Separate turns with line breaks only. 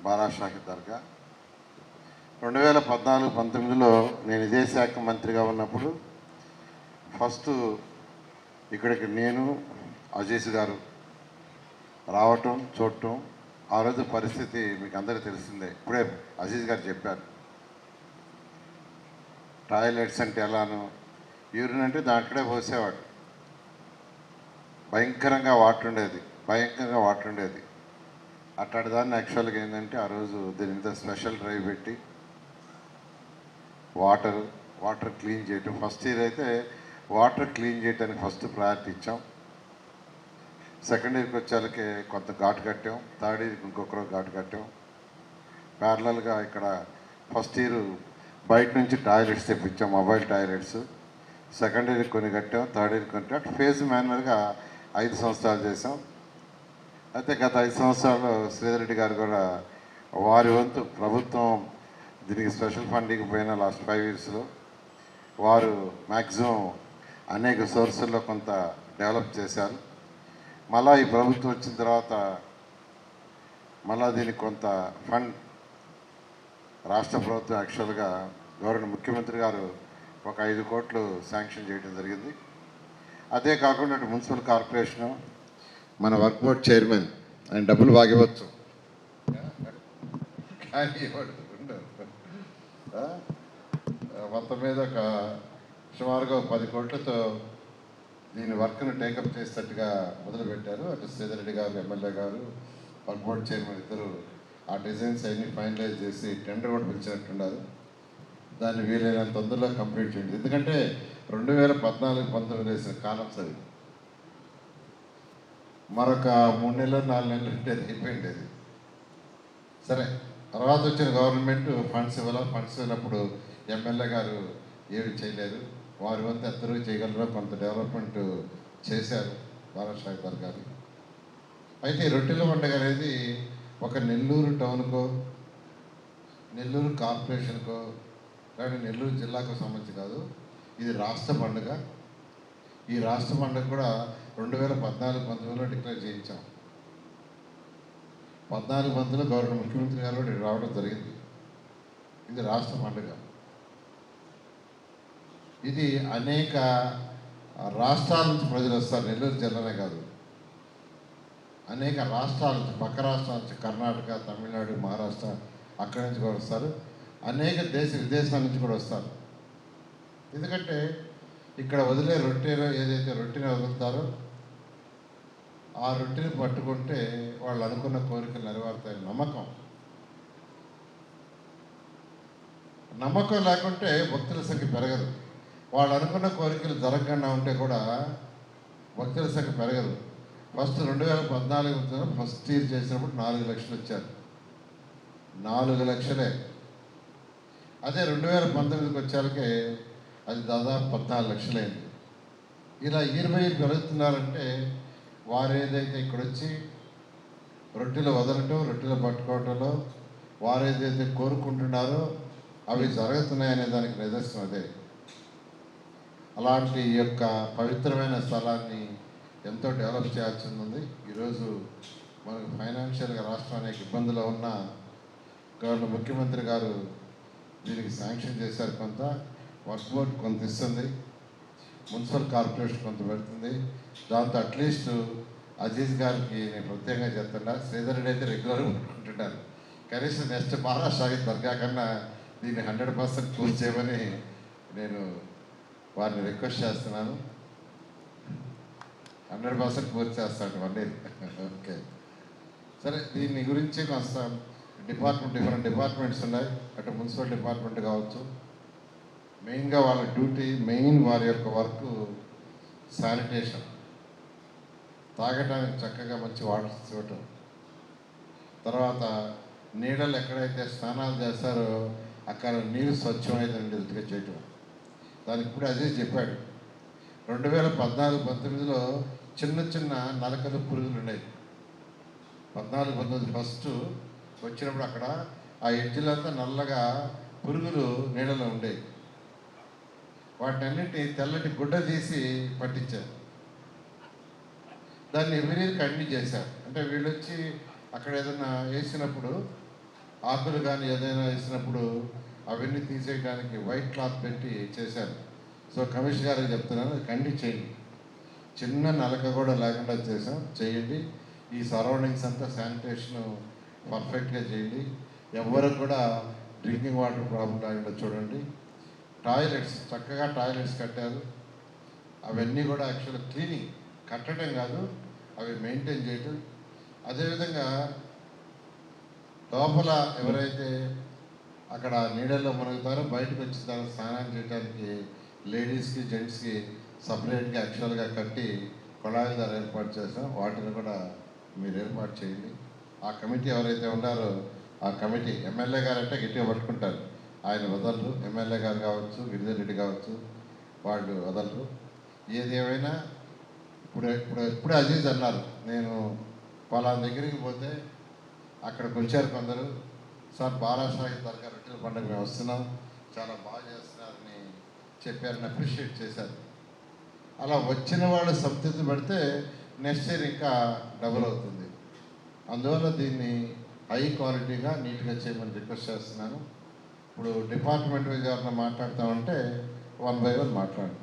బారా షాహిద్ దర్గా 2014-19లో నేను ఇదే శాఖ మంత్రిగా ఉన్నప్పుడు ఫస్ట్ ఇక్కడికి నేను అజీజ్ గారు రావటం చూడటం. ఆ రోజు పరిస్థితి మీకు అందరికీ తెలిసిందే. ఇప్పుడే అజీజ్ గారు చెప్పారు. టాయిలెట్స్ అంటే ఎలానో, యూరిన్ అంటే దాంట్లోనే పోసేవాడు. భయంకరంగా వాటర్ ఉండేది. అట్లాంటి దాన్ని యాక్చువల్గా ఏంటంటే ఆ రోజు దీని మీద స్పెషల్ డ్రైవ్ పెట్టి వాటర్ క్లీన్ చేయటం. ఫస్ట్ ఇయర్ అయితే వాటర్ క్లీన్ చేయడానికి ఫస్ట్ ప్రయారిటీ ఇచ్చాం. సెకండ్ ఇయర్కి వచ్చేళ్ళకి కొంత ఘాటు కట్టాం. థర్డ్ ఇయర్కి ఇంకొకరు ఘాటు కట్టాం. ప్యారలల్గా ఇక్కడ ఫస్ట్ ఇయర్ బయట నుంచి టాయిలెట్స్ తెప్పించాం, మొబైల్ టాయిలెట్స్. సెకండ్ ఇయర్కి కొన్ని కట్టాం, థర్డ్ ఇయర్కి కొన్ని అట్లా ఫేజ్ మేనర్గా 5 సంవత్సరాలు చేసాం. అయితే గత 5 సంవత్సరాల్లో శ్రీధర్ రెడ్డి గారు కూడా వారి వంతు ప్రభుత్వం దీనికి స్పెషల్ ఫండింగ్ పోయిన లాస్ట్ 5 ఇయర్స్లో వారు మ్యాక్సిమం అనేక సోర్సుల్లో కొంత డెవలప్ చేశారు. మళ్ళా ఈ ప్రభుత్వం వచ్చిన తర్వాత మళ్ళా దీనికి కొంత ఫండ్ రాష్ట్ర ప్రభుత్వం యాక్చువల్గా గవర్నర్ ముఖ్యమంత్రి గారు ఒక 5 కోట్లు శాంక్షన్ చేయడం జరిగింది. అదే కాకుండా మున్సిపల్ కార్పొరేషను మన వర్క్ బోర్డ్ చైర్మన్ ఆయన డబ్బులు బాగా ఇవ్వచ్చు, కానీ ఇవ్వడు. మొత్తం మీద ఒక సుమారుగా 10 కోట్లతో దీని వర్క్ను టేకప్ చేసేటట్టుగా మొదలుపెట్టారు. అటు శ్రీధర్ రెడ్డి గారు, ఎమ్మెల్యే గారు, వర్క్ బోర్డ్ చైర్మన్ ఇద్దరు ఆ డిజైన్స్ అన్నీ ఫైనలైజ్ చేసి టెండర్ కూడా పిలిచినట్టున్నారు. దాన్ని వీలైనంత తొందరలో కంప్లీట్ చేయండి. ఎందుకంటే 2014-19 వేసిన కాలమ్స్ అది. మరొక 3 నెలలు 4 నెలలు ఉంటే అది అయిపోయింది. అది సరే. తర్వాత వచ్చిన గవర్నమెంట్ ఫండ్స్ ఇవ్వనప్పుడు ఎమ్మెల్యే గారు ఏమి చేయలేరు. వారి వంతు ఎందరూ చేయగలరో కొంత డెవలప్మెంట్ చేశారు బారా షాహిద్ గారు. అయితే రొట్టెల పండుగ అనేది ఒక నెల్లూరు టౌన్కో, నెల్లూరు కార్పొరేషన్కో, కానీ నెల్లూరు జిల్లాకు సంబంధించి కాదు. ఇది రాష్ట్ర పండుగ. ఈ రాష్ట్ర పండుగ కూడా 2014-19లో డిక్లేర్ చేయించాం. 14-19లో గవర్నర్ ముఖ్యమంత్రి గారు రావడం జరిగింది. ఇది రాష్ట్ర పండుగ. ఇది అనేక రాష్ట్రాల నుంచి ప్రజలు వస్తారు. నెల్లూరు జిల్లానే కాదు, అనేక రాష్ట్రాల నుంచి, పక్క రాష్ట్రాల నుంచి, కర్ణాటక, తమిళనాడు, మహారాష్ట్ర అక్కడి నుంచి కూడా వస్తారు. అనేక విదేశాల నుంచి కూడా వస్తారు. ఎందుకంటే ఇక్కడ వదిలే రొట్టెలో ఏదైతే రొట్టెని వదులుతారో ఆ రొట్టెని పట్టుకుంటే వాళ్ళు అనుకున్న కోరికలు నెరవేరుతాయని నమ్మకం లేకుంటే భక్తుల సంఖ్య పెరగదు. వాళ్ళు అనుకున్న కోరికలు జరగకుండా ఉంటే కూడా భక్తుల సంఖ్య పెరగదు. ఫస్ట్ 2014 ఫస్ట్ ఇయర్ చేసినప్పుడు 4 లక్షలు వచ్చారు. 4 లక్షలే. అదే 2019కి వచ్చేళ్ళకే అది దాదాపు 14 లక్షలైంది. ఇలా 20 పెరుగుతున్నారంటే వారు ఏదైతే ఇక్కడ వచ్చి రొట్టెలు వదలటం, రొట్టెలు పట్టుకోవటంలో వారు ఏదైతే కోరుకుంటున్నారో అవి జరుగుతున్నాయనే దానికి నిదర్శనం అదే. అలాంటి ఈ యొక్క పవిత్రమైన స్థలాన్ని ఎంతో డెవలప్ చేయాల్సి ఉంది. ఈరోజు మనకు ఫైనాన్షియల్గా రాష్ట్రం అనేక ఇబ్బందులు ఉన్న గవర్నర్ ముఖ్యమంత్రి గారు దీనికి శాంక్షన్ చేశారు. కొంత వర్క్ బోర్డ్ కొంత ఇస్తుంది, మున్సిపల్ కార్పొరేషన్ కొంత పెడుతుంది. దాంతో అట్లీస్ట్ అజీజ్ గారికి నేను ప్రత్యేకంగా చెప్తున్నా, శ్రీధర్ రెడ్డి అయితే రెగ్యులర్గా ఉంటుంటారు. కనీసం నెక్స్ట్ బారా షాహిద్ దర్గా కన్నా దీన్ని 100% పూర్తి చేయమని నేను వారిని రిక్వెస్ట్ చేస్తున్నాను. 100% పూర్తి చేస్తాను మళ్ళీ. ఓకే, సరే. దీని గురించి కాస్త డిఫరెంట్ డిపార్ట్మెంట్స్ ఉన్నాయి. అటు మున్సిపల్ డిపార్ట్మెంట్ కావచ్చు, మెయిన్గా వాళ్ళ డ్యూటీ, వారి యొక్క వర్క్ శానిటేషన్, తాగటానికి చక్కగా మంచి వాటర్ ఇవ్వటం, తర్వాత నీడలు ఎక్కడైతే స్నానాలు చేస్తారో అక్కడ నీరు స్వచ్ఛమైనదిగా చేయటం. దానికి ఇప్పుడు అదే చెప్పాడు. 2014-19లో చిన్న నలకలు పురుగులు ఉన్నాయి. 14-19 ఫస్ట్ వచ్చినప్పుడు అక్కడ ఆ ఎడ్జిలంతా నల్లగా పురుగులు నీడలో ఉండేవి. వాటినన్నిటి తెల్లటి గుడ్డ తీసి పట్టించారు. దాన్ని ఎవ్రీ ఇయర్ కంటిన్యూ చేశారు. అంటే వీళ్ళు వచ్చి అక్కడ ఏదైనా వేసినప్పుడు ఆకులు కానీ ఏదైనా వేసినప్పుడు అవన్నీ తీసేయడానికి వైట్ క్లాత్ పెట్టి చేశారు. సో కమిషనర్ గారికి చెప్తున్నాను, కండి చేయండి, చిన్న నలక కూడా లేకుండా చేయండి. ఈ సరౌండింగ్స్ అంతా శానిటేషన్ పర్ఫెక్ట్గా చేయండి. ఎవరికి కూడా డ్రింకింగ్ వాటర్ ప్రాబ్లం లేకుండా చూడండి. టాయిలెట్స్ చక్కగా టాయిలెట్స్ కట్టారు. అవన్నీ కూడా యాక్చువల్గా క్లీనింగ్, కట్టడం కాదు, అవి మెయింటైన్ చేయటం. అదేవిధంగా లోపల ఎవరైతే అక్కడ నీళ్ళల్లో మునుగుతారో బయటకు వచ్చిన తర్వాత స్నానం చేయడానికి లేడీస్కి జెంట్స్కి సపరేట్గా యాక్చువల్గా కట్టి కొళాయిల ద్వారా ఏర్పాటు చేసాం. వాటిని కూడా మీరు ఏర్పాటు చేయండి. ఆ కమిటీ ఎవరైతే ఉన్నారో ఆ కమిటీ, ఎమ్మెల్యే గారు అంటే గట్టిగా పట్టుకుంటారు, ఆయన వదలరు. ఎమ్మెల్యే గారు కావచ్చు, గిరిధర్ రెడ్డి కావచ్చు, వాళ్ళు వదలరు. ఏది ఏమైనా ఇప్పుడు అజీజ్ అన్నారు, నేను పలానా దగ్గరికి పోతే అక్కడికి వచ్చారు కొందరు, సార్ బాలాసాహి దర్గా రొట్టెల పండుగ మేము వస్తున్నాం, చాలా బాగా చేస్తున్నారని చెప్పారని అప్రిషియేట్ చేశారు. అలా వచ్చిన వాళ్ళు సంతృప్తి పడితే నెక్స్ట్ ఇయర్ ఇంకా డబుల్ అవుతుంది. అందువల్ల దీన్ని హై క్వాలిటీగా నీట్గా చేయమని రిక్వెస్ట్ చేస్తున్నాను. ఇప్పుడు డిపార్ట్మెంట్ వైజ్ ఎవరైనా మాట్లాడతామంటే 1 by 1 మాట్లాడండి.